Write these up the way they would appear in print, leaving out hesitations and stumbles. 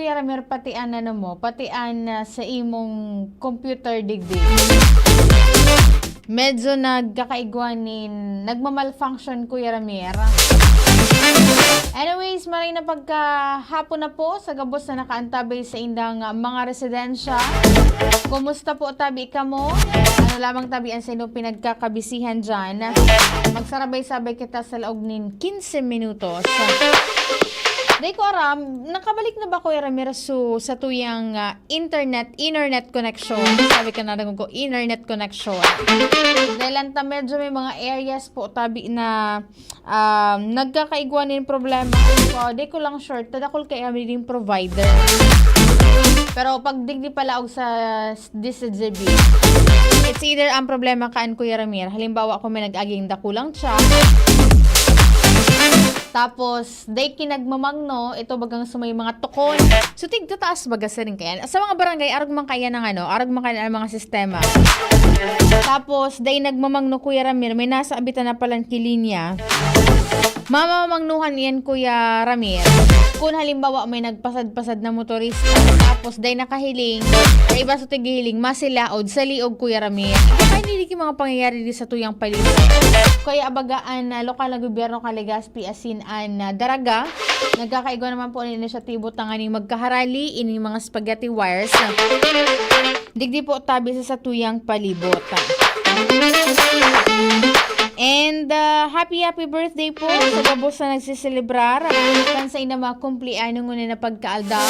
Kuya Ramir, pati an ano mo, pati an sa imong computer digdig. Medyo nagkakaigwanin, nagmamalfunction Kuya Ramir. Anyways, maray na pagkahapon na po sa gabos na nakaantabay sa indang mga residensya. Kumusta po tabi ka mo? Ano lamang tabi ang sa inyong pinagkakabisihan dyan? Magsarabay-sabay kita sa laog nin 15 minutos. Day ko aram, nakabalik na ba Kuya Ramir sa tuyang internet connection? Sabi ka na ko, internet connection. Dahil anta medyo may mga areas po tabi na nagkakaigwanin problema. So, day ko lang short, tadakol kay aming provider. Pero pag digdi pala og sa DCGB, it's either ang problema kaan Kuya Ramir. Halimbawa kung may nag-aging dakulang siya, tapos, day kinagmamangno, ito bagang sumay mga tukon. So, tigtataas baga sa rin kaya. Sa mga barangay, arag man kaya ng arag man kaya ng mga sistema. Tapos, day nagmamangno Kuya Ramir, may nasa abitan na palang kilinya. Mamamangnuhan yan Kuya Ramir. Kung halimbawa may nagpasad-pasad na motorista, tapos day nakahiling, sa iba sa tigihiling, masilaod sa liog Kuya Ramir. Kaya hindi mga pangyayari di sa tuyang paligid. Kaya abagaan na lokal na gobyerno Legazpi asin daraga, nagkakaigwa naman po ang inisyatibo tanganing magkaharali ini mga spaghetti wires. Digdi po tabi sa tuyang palibot. And happy birthday po sa gabos na nagsiselebrar kan sa ina mga kumpliano ngunit na pagkaaldaw.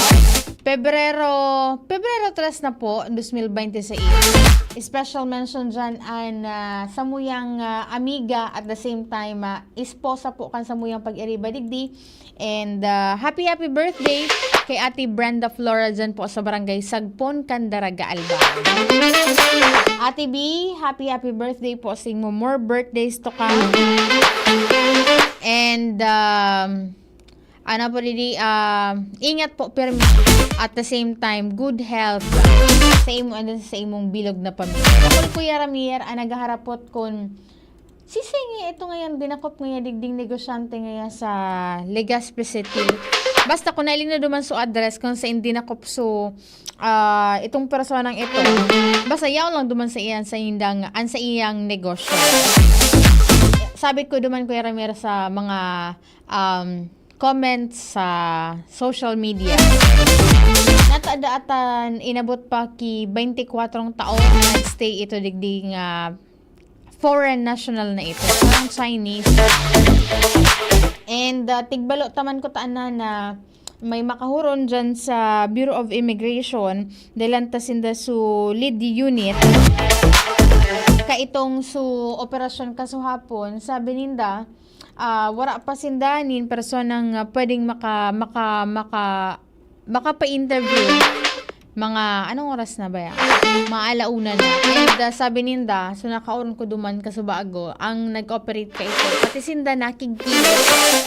Pebrero 3 na po, 2026. Special mention dyan ang samuyang amiga at the same time esposa po kan samuyang pag-iriba digdi. And happy birthday kay Ate Brenda Flora dyan po sa Barangay Sagpon, Candaraga, Alba. Ate B, happy birthday po sa mo. More birthdays to come. And po didi, ingat po permi. At the same time, good health sa imong bilog na pamilya. Ako Kuya Ramir, nagaharapot kon sisingi ito ngayon dinakop ngayon digding negosyante ngayon sa Legazpi City. Basta kung nailing na duman so address kung sa hindi nakop so itong personang ito. Basta yaw lang duman sa iyan sa iyang negosyo. Sabi ko duman Kuya Ramir sa mga comments sa social media. Natadaatan inabot pa ki 24 taon nagstay ito digding foreign national na ito, parang Chinese. And tigbalo taman ko taan na may makahuron dyan sa Bureau of Immigration dalantasinda su lead unit kaitong su operasyon kasuhapon sabi ninda wala pa sindanin personang pwedeng makapa-interview mga anong oras na ba yan? Maalauna na. And sabi ninda, so nakaon ko duman kasubago, ang nag-operate ka ito. Pati sinda nakikita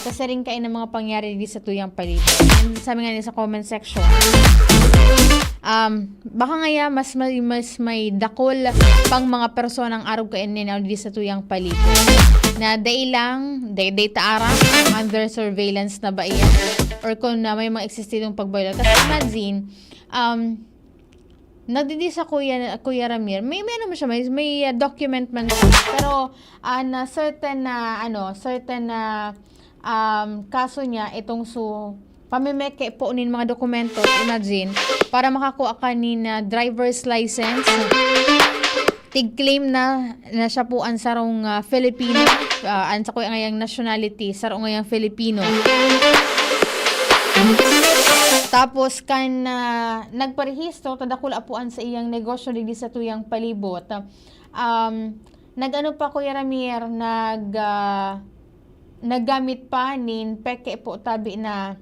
kasi rin kayo ng mga pangyari di sa tuyang paligid. And sabi nga niya sa comment section, baka nga mas may dakol pang mga personang araw kain nila di sa tuyang paligid. Na day taarang under surveillance na ba iyan? Or kung may mga existing pagbaylo. Kasi imagine, nagdidi sa Kuya Ramir, may ano mo siya, may document man siya. Pero na certain na kaso niya itong pamimeke po nin mga dokumento, imagine, para makakuha ka ni driver's license. Tig-claim na siya po ang sarong Filipino, ang sa kuya ngayang nationality, sarong ngayang Filipino. Tapos kan nagparehistro tadakul apuan sa iyang negosyo digdi sa tuyang palibot. Nagano pa Kuya Ramir naggamit pa nin peke po tabi na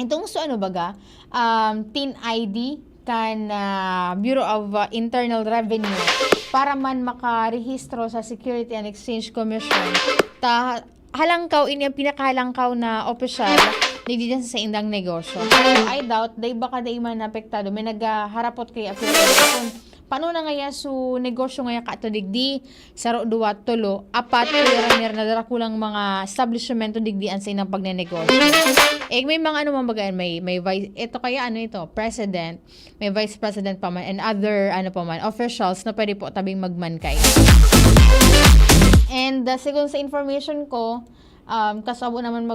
itong TIN ID kan Bureau of Internal Revenue para man makarehistro sa Security and Exchange Commission. Halangkaw ini ang pinakahalangkaw na opisyal digdi sa indang negosyo. So, I doubt day baka day man apektado may nagharapot kay aplikasyon paano na ngaya su negosyo ngaya ka to digdi, saro duwa tulo, apat kuya na dara kulang mga establishment digdi an sa inang pagnenegosyo. May mga ano man bagayan, may vice, ito kaya ano ito, president, may vice president pa man, and other ano pa man, officials na pwede po tabing magmankay. And sigun sa information ko, kasabo naman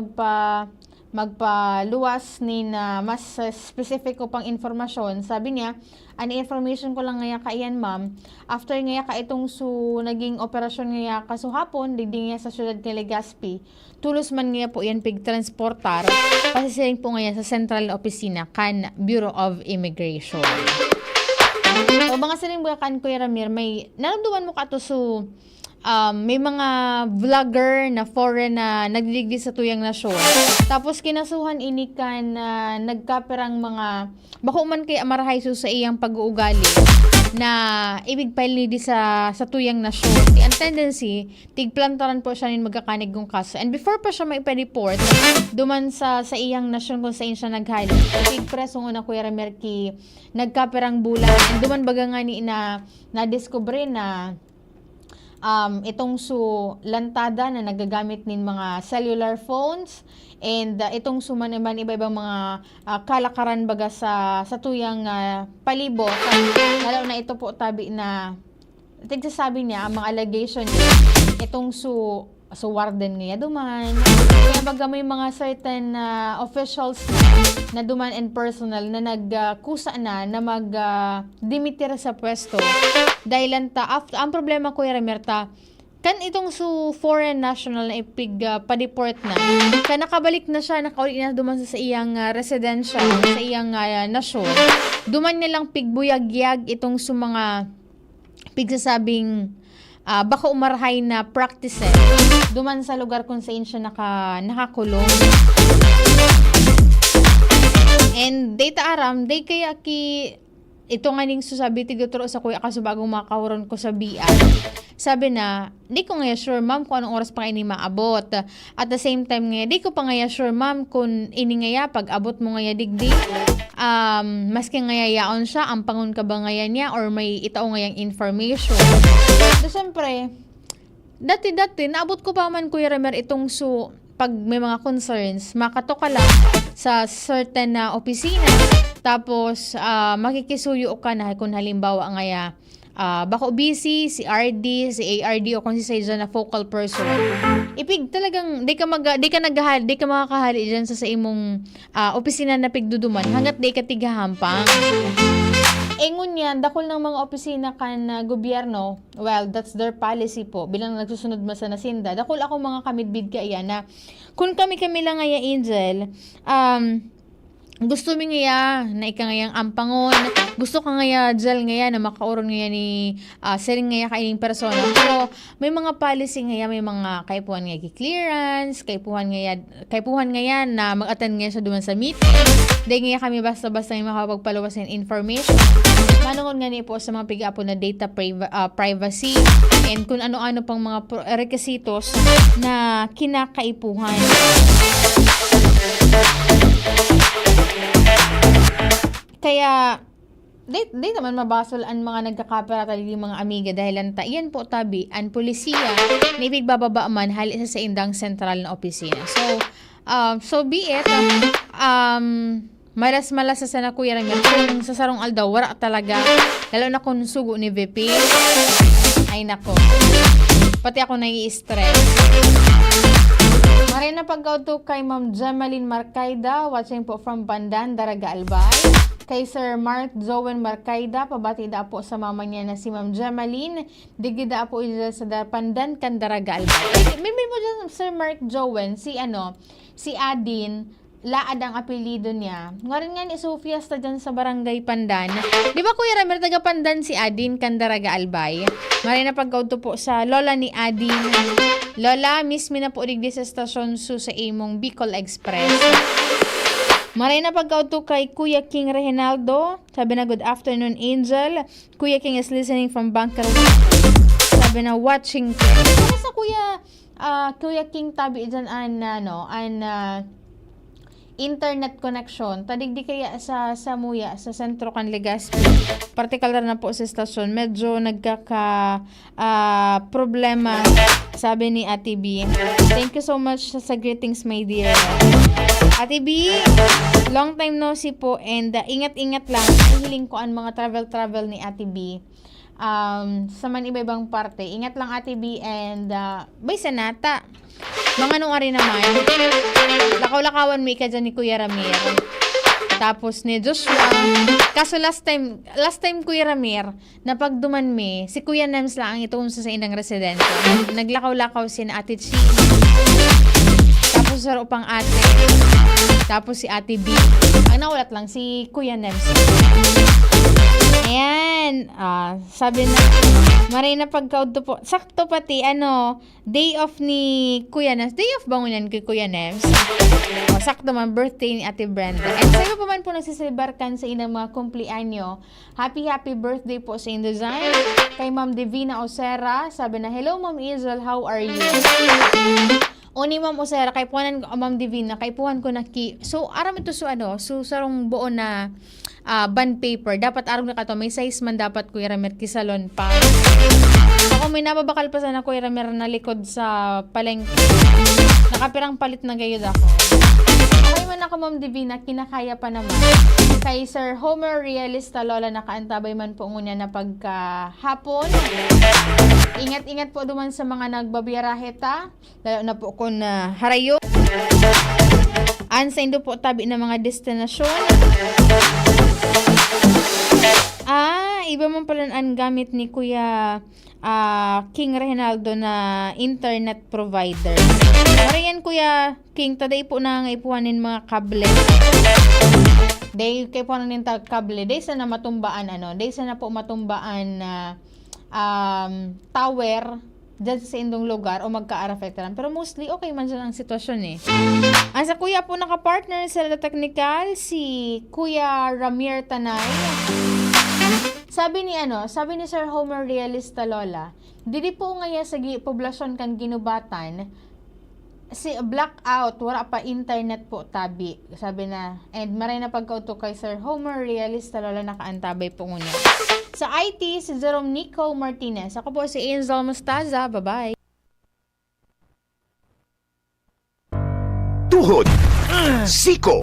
magpaluwas ni na mas specific ko pang informasyon. Sabi niya, information ko lang ngaya kaiyan ma'am, after ngaya ka itong naging operasyon ngaya kasuhapon, digdi ngaya sa syudad ni Legazpi, tulos man ngaya po yan pigtransportar, pasisiring po ngaya sa central na opisina kan Bureau of Immigration. O mga siling bukakan Kuya Ramir, may naramdaman mo ka to may mga vlogger na foreign na nagdidigdi sa tuyang nasyon. Tapos kinasuhan ini kan nagkaperang mga bako man kay amarahay sa iyang pag-uugali na ibig pail ni sa tuyang nasyon. Ang tendency, tigplantaran po siya nin magkakanig ng kaso. And before pa siya maipa-report, duman sa iyang nasyon kung saan siya naghali. Tigpreso na Kuya Ramirki, nagkaperang bulan. And duman baga nga ni na discover na itong lantada na nagagamit nin mga cellular phones and itong man iba-ibang mga kalakaran baga sa tuyang palibot. Lalo na ito po tabi na tigsasabi niya ang mga allegation niya itong warden niya duman. Kaya baga may mga certain officials na duman and personal na nagkusa na mag-dimitir sa pwesto dahil ang problema Kuya Ramirta, kan itong foreign national na pa-deport na, kan nakabalik na siya, nakaulit na duman sa iyang residensya, sa iyang nasyon, duman nilang pigbuyag-yag itong mga pigsasabing baka umarahay na practices duman sa lugar kung saan siya nakakulong. And data aram, day kaya ito nga ning susabi tiguturo sa kuya kaso bagong makahuron ko sa BI. Sabi na, di ko nga sure ma'am kung anong oras pa ini maabot. At the same time nga, di ko pa nga sure ma'am kung ini nga pag abot mo nga digdi. Maski nga yaon siya, ang pangon ka ba nga niya or may itao nga yung information. So, siyempre, dati, naabot ko pa man Kuya Ramir itong pag may mga concerns, makato ka lang sa certain na opisina. Tapos, makikisuyo ka na kung halimbawa ngaya, bako busy, si RD, si ARD o kung si Seiza na focal person. Ipig talagang, di ka makakahali dyan sa imong opisina na pigduduman hanggat di ka tigahampang. Engon yan, dakol ng mga opisina kan gobyerno, well, that's their policy po, bilang nagsusunod mo sa nasinda. Dakol ako mga kamidbid ka iyan na, kung kami lang ngaya Angel, gusto mi ngaya na ika ngayang ampangon, gusto ka ngaya dyan ngaya na makauron ngaya ni sering ngaya kaining persona. Pero may mga policy ngaya, may mga kaipuhan ngaya clearance, kaipuhan ngaya na mag-attend ngaya sa duman sa meeting. Dahil ngaya kami basta-basta yung makapagpaluwas ng information. Manungon nga niyo po sa mga pigapo na data privacy and kung ano-ano pang mga requisitos na kinakaipuhan. Kaya, di naman mabasol ang mga nagkakapera talaga yung mga amiga dahil iyan po tabi, ang polisiya, napigbababa man hali sa indang sentral na opisina. So be it, malas sa sana Kuya Ramir, kung sa sarong aldaw, wala talaga, lalo na kung sugo ni VP, ay nako, pati ako nai-stress. Marina pagkauto kay Ma'am Jemaline Marcaida, watching po from Pandan, Daraga Albay. Kay Sir Mark Jowen Marcaida, pabati da po sa mama niya na si Ma'am Jemaline. Digida po ila sa Pandan, Daraga Albay. May mo dyan, Sir Mark Jowen, si Adin, laad ang apelido niya. Ngayon nga ni Sofia sa dyan sa Barangay Pandan. Di ba Kuya Ramir, taga Pandan si Adin, Daraga Albay? Marina pagkauto po sa lola ni Adin. Lola, miss mi na po digdi sa stasyon sa imong Bicol Express. Marina pagkauto kay Kuya King Reginaldo. Sabi na, good afternoon, Angel. Kuya King is listening from Bunker. Sabi na, watching. Sa Kuya King tabi dyan internet connection. Tadig di kaya sa Samuya, sa sentro kan Legazpi. Particular na po sa estasyon. Medyo problema, sabi ni Ate B. Thank you so much sa greetings, my dear. Ate B, long time no see po and ingat-ingat lang. Hihiling ko ang mga travel ni Ate B. Sa man iba-ibang parte. Ingat lang Ate B and bay sanata. Mga nung ari naman, lakaw-lakawan mo ika dyan ni Kuya Ramir. Tapos ni Joshua. Kaso last time Kuya Ramir, na pagduman mi, si Kuya Nems lang ang ituon sa indang residente. Naglakaw-lakaw si na Ate Chi. Tapos saro pang ate. Tapos si Ate B. Ang nawalat lang si Kuya Nems. Ayan. Sabi na, maray na pagkaudto po. Sakto pati, day off ni Kuya Nems. Day off bangunan kay Kuya Nems. Sakto man, birthday ni Ate Brenda. And sa iyo pa man po nagsiselebarkan sa inang mga kumplianyo. Happy birthday po sa Indozyme. Kay Ma'am Divina Osera. Sabi na, hello Ma'am Izel, how are you? Oni Ma'am Osera, kay puhanan ko, Ma'am Divina, kay puhan ko na So, aram ito so sarong buo na bond paper. Dapat arong na kato, may size man dapat Kuya Ramir kisalon pa. Ako may nababakal pa sana Kuya Ramir na likod sa palengke. Nakapirang palit na gayod ako. Okay man ako Ma'am Divina, kinakaya pa naman. Kay Sir Homer Realista Lola, nakaantabay man po ngunya na pagkahapon. Ingat-ingat po duman sa mga nagbabiyarahe ta. Lalo na po kung harayo. Ansa indo po tabi ng mga destinasyon. Iba man pala ang gamit ni Kuya King Reynaldo na internet provider. Marian Kuya King, taday po na ipuhanin mga kable. Day kay po nanin kable. Day sana matumbaan Day sana po matumbaan na tower dyan sa indong lugar o magka-affectaran. Pero mostly, okay man dyan ang sitwasyon eh. Ang sa kuya po nakapartner sa technical, si Kuya Ramir Tanay. Sabi ni Sir Homer Realista Lola, didi po ngaya sa poblasyon kan ginubatan, si blackout, wala pa internet po tabi. Sabi na, and maray na pagkauto kay Sir Homer Realista Lola, nakaantabay po ngunya. Sa IT, si Jerome Nico Martinez. Ako po si Angel Mustaza. Bye-bye. Tuhod, siko,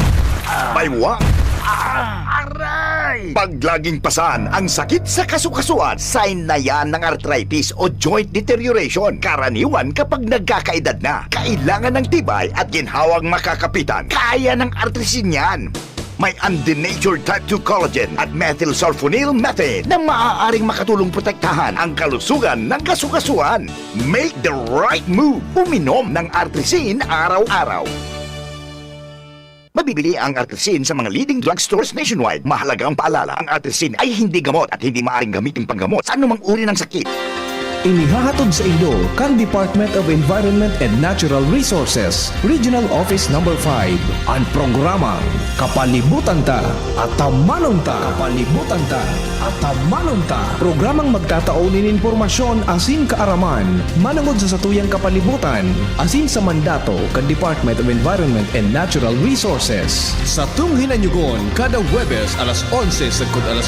baywa, aray! Pag laging pasan ang sakit sa kasukasuan, sign na yan ng arthritis o joint deterioration. Karaniwan kapag nagkakaedad na, kailangan ng tibay at ginhawang makakapitan. Kaya ng artrisin yan. May undenatured type 2 collagen at methylsulfonyl methane na maaaring makatulong protektahan ang kalusugan ng kasukasuan. Make the right move. Uminom ng Artrisin araw-araw. Mabibili ang Artrisin sa mga leading drugstores nationwide. Mahalaga ang paalala, ang Artrisin ay hindi gamot at hindi maaaring gamitin panggamot sa anumang uri ng sakit. Inihahatod sa inyo kan Department of Environment and Natural Resources, Regional Office No. 5, ang programang Kapalibutan Ta at Tamanon Ta. Kapalibutan Ta at Tamanon Ta. Programang magtataonin informasyon asin kaaraman, manungod sa satuyang kapalibutan, asin sa mandato kan Department of Environment and Natural Resources. Sa tunghinanyugon, kada Huwebes alas 11 sa alas